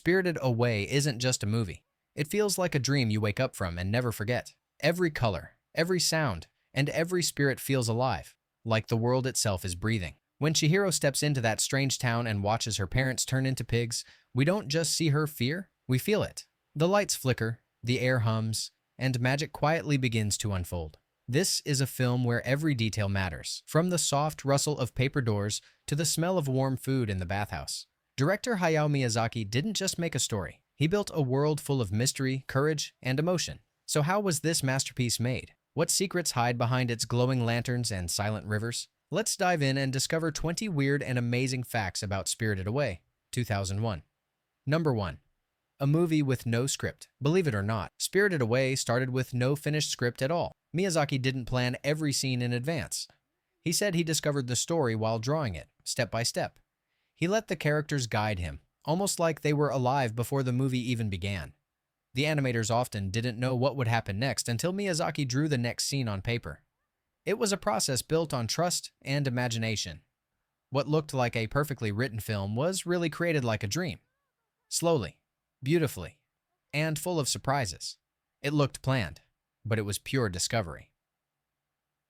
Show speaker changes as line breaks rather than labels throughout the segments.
Spirited Away isn't just a movie. It feels like a dream you wake up from and never forget. Every color, every sound, and every spirit feels alive, like the world itself is breathing. When Chihiro steps into that strange town and watches her parents turn into pigs, we don't just see her fear, we feel it. The lights flicker, the air hums, and magic quietly begins to unfold. This is a film where every detail matters, from the soft rustle of paper doors to the smell of warm food in the bathhouse. Director Hayao Miyazaki didn't just make a story. He built a world full of mystery, courage, and emotion. So how was this masterpiece made? What secrets hide behind its glowing lanterns and silent rivers? Let's dive in and discover 20 weird and amazing facts about Spirited Away, 2001. Number 1. A movie with no script. Believe it or not, Spirited Away started with no finished script at all. Miyazaki didn't plan every scene in advance. He said he discovered the story while drawing it, step by step. He let the characters guide him, almost like they were alive before the movie even began. The animators often didn't know what would happen next until Miyazaki drew the next scene on paper. It was a process built on trust and imagination. What looked like a perfectly written film was really created like a dream. Slowly, beautifully, and full of surprises. It looked planned, but it was pure discovery.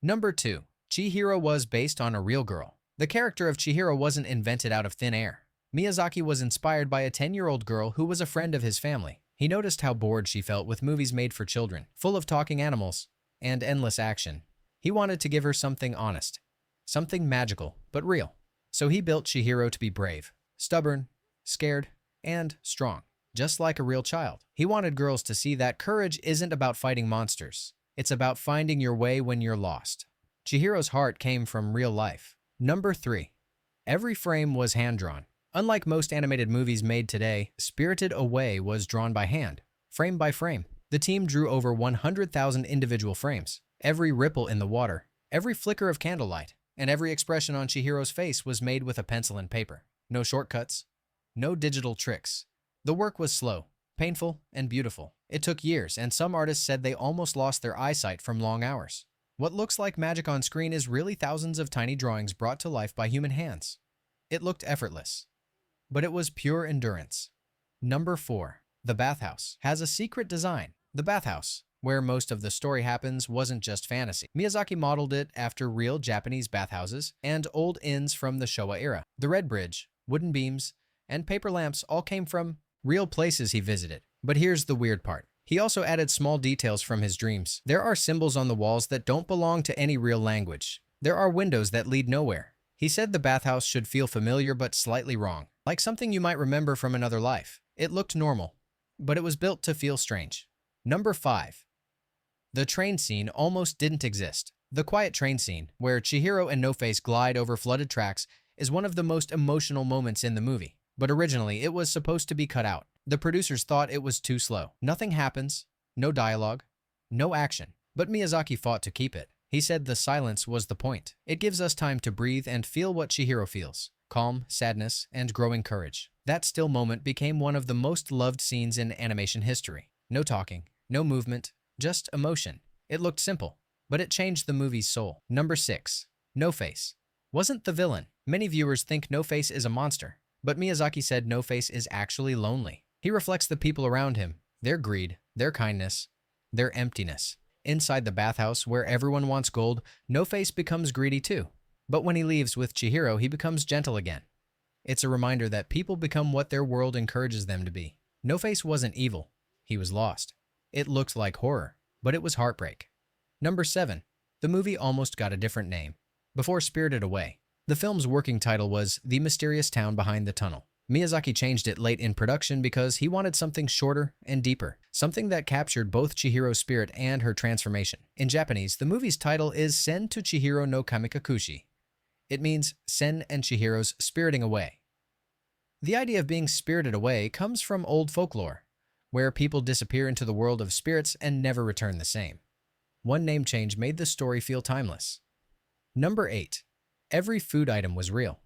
Number 2. Chihiro was based on a real girl. The character of Chihiro wasn't invented out of thin air. Miyazaki was inspired by a 10-year-old girl who was a friend of his family. He noticed how bored she felt with movies made for children, full of talking animals and endless action. He wanted to give her something honest, something magical, but real. So he built Chihiro to be brave, stubborn, scared, and strong, just like a real child. He wanted girls to see that courage isn't about fighting monsters. It's about finding your way when you're lost. Chihiro's heart came from real life. Number 3. Every frame was hand-drawn. Unlike most animated movies made today, Spirited Away was drawn by hand, frame by frame. The team drew over 100,000 individual frames. Every ripple in the water, every flicker of candlelight, and every expression on Chihiro's face was made with a pencil and paper. No shortcuts, no digital tricks. The work was slow, painful, and beautiful. It took years, and some artists said they almost lost their eyesight from long hours. What looks like magic on screen is really thousands of tiny drawings brought to life by human hands. It looked effortless, but it was pure endurance. Number 4. The bathhouse has a secret design. The bathhouse, where most of the story happens, wasn't just fantasy. Miyazaki modeled it after real Japanese bathhouses and old inns from the Showa era. The red bridge, wooden beams, and paper lamps all came from real places he visited. But here's the weird part. He also added small details from his dreams. There are symbols on the walls that don't belong to any real language. There are windows that lead nowhere. He said the bathhouse should feel familiar but slightly wrong, like something you might remember from another life. It looked normal, but it was built to feel strange. Number 5. The train scene almost didn't exist. The quiet train scene, where Chihiro and No-Face glide over flooded tracks, is one of the most emotional moments in the movie. But originally, it was supposed to be cut out. The producers thought it was too slow. Nothing happens, no dialogue, no action. But Miyazaki fought to keep it. He said the silence was the point. It gives us time to breathe and feel what Chihiro feels. Calm, sadness, and growing courage. That still moment became one of the most loved scenes in animation history. No talking, no movement, just emotion. It looked simple, but it changed the movie's soul. Number 6. No-Face wasn't the villain. Many viewers think No-Face is a monster, but Miyazaki said No-Face is actually lonely. He reflects the people around him, their greed, their kindness, their emptiness. Inside the bathhouse, where everyone wants gold, No-Face becomes greedy too. But when he leaves with Chihiro, he becomes gentle again. It's a reminder that people become what their world encourages them to be. No-Face wasn't evil. He was lost. It looked like horror, but it was heartbreak. Number 7. The movie almost got a different name. Before Spirited Away, the film's working title was The Mysterious Town Behind the Tunnel. Miyazaki changed it late in production because he wanted something shorter and deeper, something that captured both Chihiro's spirit and her transformation. In Japanese, the movie's title is Sen to Chihiro no Kamikakushi. It means Sen and Chihiro's spiriting away. The idea of being spirited away comes from old folklore, where people disappear into the world of spirits and never return the same. One name change made the story feel timeless. Number 8. Every food item was real.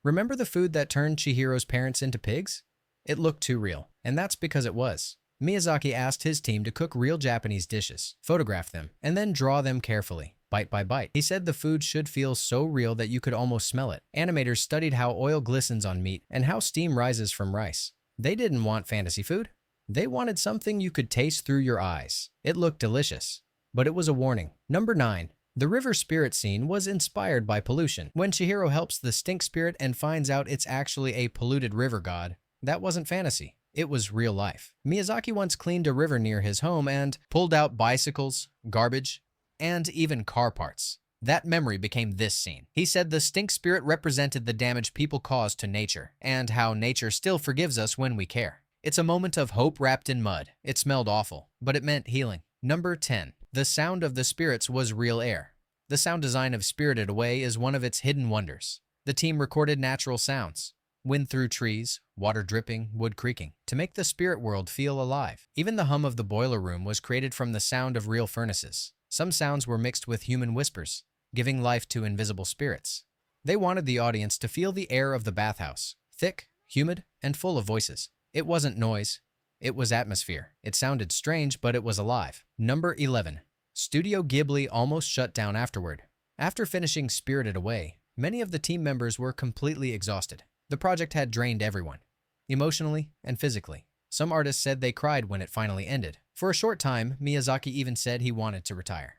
Remember the food that turned Chihiro's parents into pigs? It looked too real, and that's because it was. Miyazaki asked his team to cook real Japanese dishes, photograph them, and then draw them carefully, bite by bite. He said the food should feel so real that you could almost smell it. Animators studied how oil glistens on meat and how steam rises from rice. They didn't want fantasy food. They wanted something you could taste through your eyes. It looked delicious, but it was a warning. Number 9. The river spirit scene was inspired by pollution. When Chihiro helps the stink spirit and finds out it's actually a polluted river god, that wasn't fantasy. It was real life. Miyazaki once cleaned a river near his home and pulled out bicycles, garbage, and even car parts. That memory became this scene. He said the stink spirit represented the damage people caused to nature, and how nature still forgives us when we care. It's a moment of hope wrapped in mud. It smelled awful, but it meant healing. Number 10. The sound of the spirits was real air. The sound design of Spirited Away is one of its hidden wonders. The team recorded natural sounds. Wind through trees, water dripping, wood creaking, to make the spirit world feel alive. Even the hum of the boiler room was created from the sound of real furnaces. Some sounds were mixed with human whispers, giving life to invisible spirits. They wanted the audience to feel the air of the bathhouse, thick, humid, and full of voices. It wasn't noise, it was atmosphere. It sounded strange, but it was alive. Number 11. Studio Ghibli almost shut down afterward. After finishing Spirited Away, many of the team members were completely exhausted. The project had drained everyone, emotionally and physically. Some artists said they cried when it finally ended. For a short time, Miyazaki even said he wanted to retire.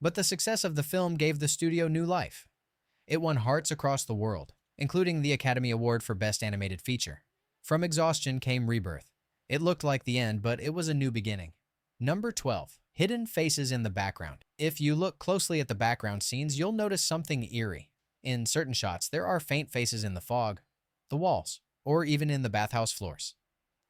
But the success of the film gave the studio new life. It won hearts across the world, including the Academy Award for Best Animated Feature. From exhaustion came rebirth. It looked like the end, but it was a new beginning. Number 12. Hidden faces in the background. If you look closely at the background scenes, you'll notice something eerie. In certain shots, there are faint faces in the fog, the walls, or even in the bathhouse floors.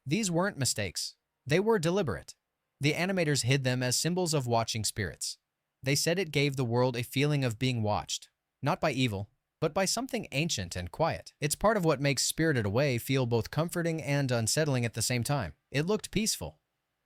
These weren't mistakes. They were deliberate. The animators hid them as symbols of watching spirits. They said it gave the world a feeling of being watched, not by evil, but by something ancient and quiet. It's part of what makes Spirited Away feel both comforting and unsettling at the same time. It looked peaceful,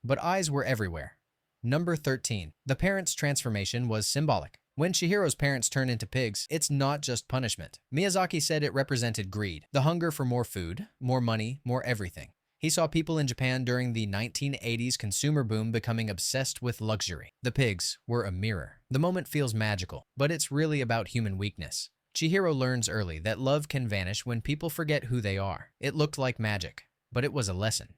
but eyes were everywhere. Number 13. The parents' transformation was symbolic. When Chihiro's parents turn into pigs, it's not just punishment. Miyazaki said it represented greed, the hunger for more food, more money, more everything. He saw people in Japan during the 1980s consumer boom becoming obsessed with luxury. The pigs were a mirror. The moment feels magical, but it's really about human weakness. Chihiro learns early that love can vanish when people forget who they are. It looked like magic, but it was a lesson.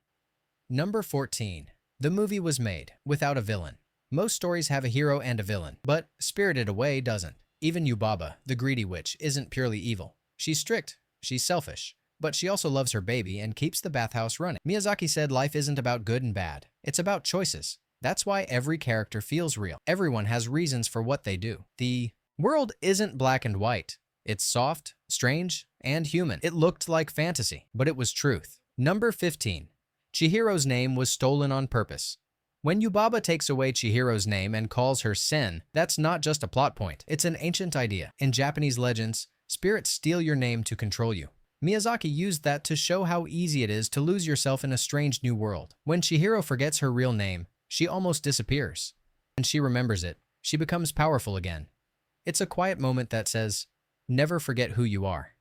Number 14. The movie was made without a villain. Most stories have a hero and a villain, but Spirited Away doesn't. Even Yubaba, the greedy witch, isn't purely evil. She's strict, she's selfish, but she also loves her baby and keeps the bathhouse running. Miyazaki said life isn't about good and bad. It's about choices. That's why every character feels real. Everyone has reasons for what they do. The world isn't black and white. It's soft, strange, and human. It looked like fantasy, but it was truth. Number 15. Chihiro's name was stolen on purpose. When Yubaba takes away Chihiro's name and calls her Sen, that's not just a plot point. It's an ancient idea. In Japanese legends, spirits steal your name to control you. Miyazaki used that to show how easy it is to lose yourself in a strange new world. When Chihiro forgets her real name, she almost disappears. When she remembers it, she becomes powerful again. It's a quiet moment that says, never forget who you are.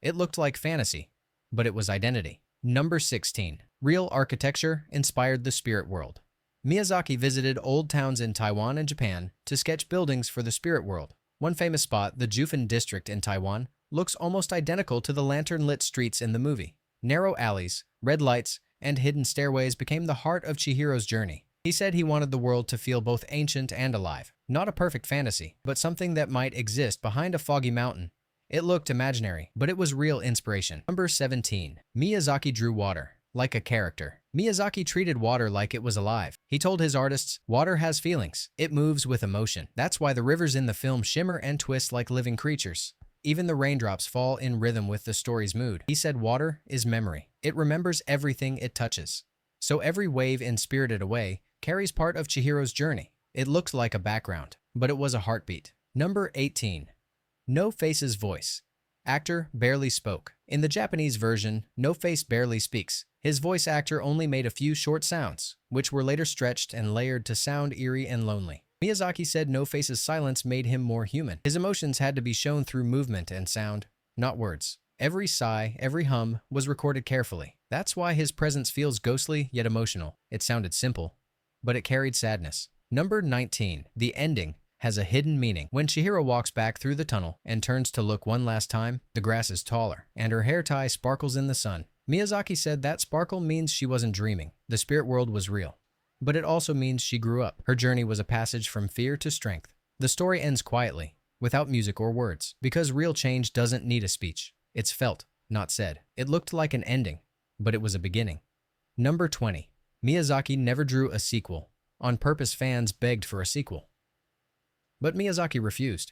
It looked like fantasy, but it was identity. Number 16. Real architecture inspired the spirit world. Miyazaki visited old towns in Taiwan and Japan to sketch buildings for the spirit world. One famous spot, the Jufan district in Taiwan, looks almost identical to the lantern-lit streets in the movie. Narrow alleys, red lights, and hidden stairways became the heart of Chihiro's journey. He said he wanted the world to feel both ancient and alive. Not a perfect fantasy, but something that might exist behind a foggy mountain. It looked imaginary, but it was real inspiration. Number 17. Miyazaki drew water like a character. Miyazaki treated water like it was alive. He told his artists, water has feelings. It moves with emotion. That's why the rivers in the film shimmer and twist like living creatures. Even the raindrops fall in rhythm with the story's mood. He said water is memory. It remembers everything it touches. So every wave in Spirited Away carries part of Chihiro's journey. It looked like a background, but it was a heartbeat. Number 18. No-Face's voice. Actor barely spoke. In the Japanese version, No-Face barely speaks. His voice actor only made a few short sounds, which were later stretched and layered to sound eerie and lonely. Miyazaki said No-Face's silence made him more human. His emotions had to be shown through movement and sound, not words. Every sigh, every hum was recorded carefully. That's why his presence feels ghostly yet emotional. It sounded simple, but it carried sadness. Number 19. The ending has a hidden meaning. When Chihiro walks back through the tunnel and turns to look one last time, the grass is taller, and her hair tie sparkles in the sun. Miyazaki said that sparkle means she wasn't dreaming. The spirit world was real. But it also means she grew up. Her journey was a passage from fear to strength. The story ends quietly, without music or words, because real change doesn't need a speech. It's felt, not said. It looked like an ending, but it was a beginning. Number 20. Miyazaki never drew a sequel. On purpose, fans begged for a sequel. But Miyazaki refused.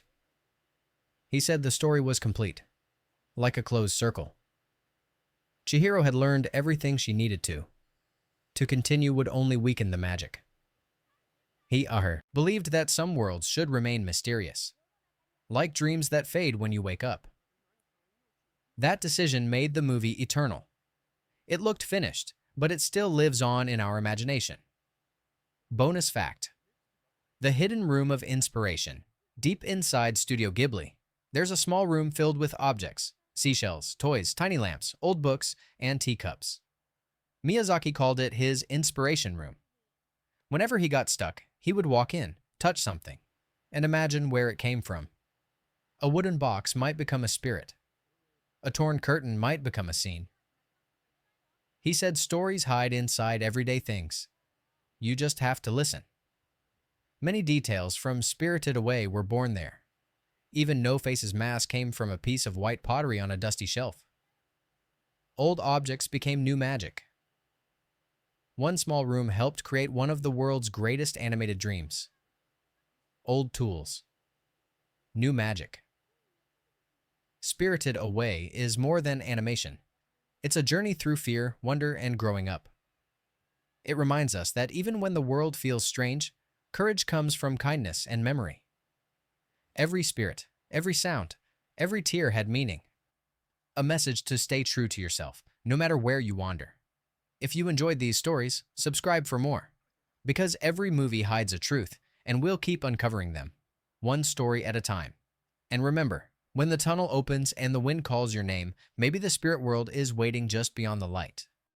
He said the story was complete, like a closed circle. Chihiro had learned everything she needed to. To continue would only weaken the magic. He, believed that some worlds should remain mysterious, like dreams that fade when you wake up. That decision made the movie eternal. It looked finished, but it still lives on in our imagination. Bonus fact: the hidden room of inspiration. Deep inside Studio Ghibli, there's a small room filled with objects, seashells, toys, tiny lamps, old books, and teacups. Miyazaki called it his inspiration room. Whenever he got stuck, he would walk in, touch something, and imagine where it came from. A wooden box might become a spirit. A torn curtain might become a scene. He said stories hide inside everyday things. You just have to listen. Many details from Spirited Away were born there. Even No-Face's mask came from a piece of white pottery on a dusty shelf. Old objects became new magic. One small room helped create one of the world's greatest animated dreams. Old tools. New magic. Spirited Away is more than animation. It's a journey through fear, wonder, and growing up. It reminds us that even when the world feels strange, courage comes from kindness and memory. Every spirit, every sound, every tear had meaning. A message to stay true to yourself, no matter where you wander. If you enjoyed these stories, subscribe for more. Because every movie hides a truth, and we'll keep uncovering them, one story at a time. And remember, when the tunnel opens and the wind calls your name, maybe the spirit world is waiting just beyond the light.